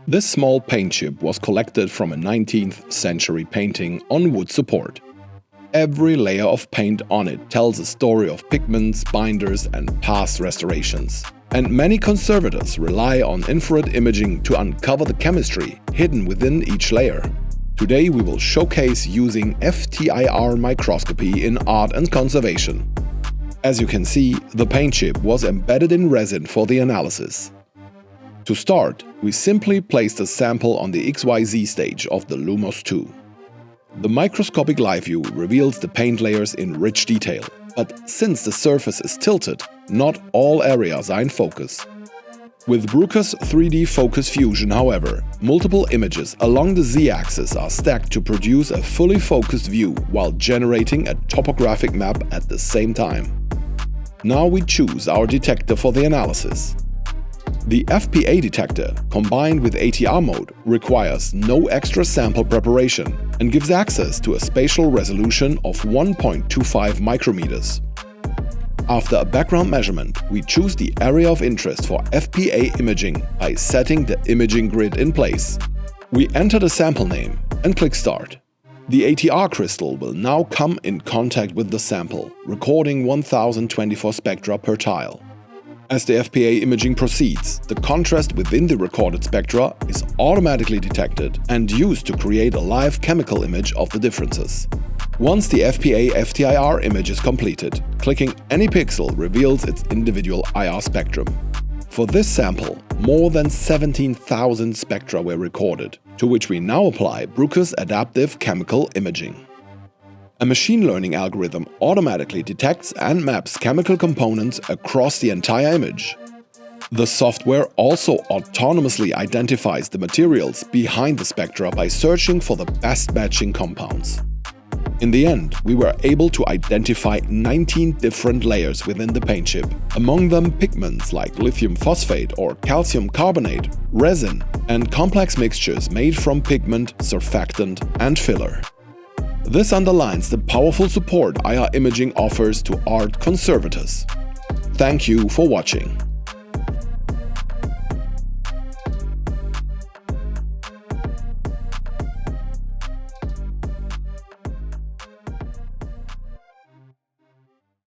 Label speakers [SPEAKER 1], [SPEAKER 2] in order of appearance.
[SPEAKER 1] This small paint chip was collected from a 19th century painting on wood support. Every layer of paint on it tells a story of pigments, binders, and past restorations. And many conservators rely on infrared imaging to uncover the chemistry hidden within each layer. Today we will showcase using FTIR microscopy in art and conservation. As you can see, the paint chip was embedded in resin for the analysis. To start, we simply placed a sample on the XYZ stage of the LUMOS II. The microscopic live view reveals the paint layers in rich detail, but since the surface is tilted, not all areas are in focus. With Bruker's 3D Focus Fusion, however, multiple images along the Z-axis are stacked to produce a fully focused view while generating a topographic map at the same time. Now we choose our detector for the analysis. The FPA detector, combined with ATR mode, requires no extra sample preparation and gives access to a spatial resolution of 1.25 micrometers. After a background measurement, we choose the area of interest for FPA imaging by setting the imaging grid in place. We enter the sample name and click Start. The ATR crystal will now come in contact with the sample, recording 1024 spectra per tile. As the FPA imaging proceeds, the contrast within the recorded spectra is automatically detected and used to create a live chemical image of the differences. Once the FPA FTIR image is completed, clicking any pixel reveals its individual IR spectrum. For this sample, more than 17,000 spectra were recorded, to which we now apply Bruker's adaptive chemical imaging. A machine learning algorithm automatically detects and maps chemical components across the entire image. The software also autonomously identifies the materials behind the spectra by searching for the best matching compounds. In the end, we were able to identify 19 different layers within the paint chip, among them pigments like lithium phosphate or calcium carbonate, resin, and complex mixtures made from pigment, surfactant, and filler. This underlines the powerful support IR imaging offers to art conservators. Thank you for watching.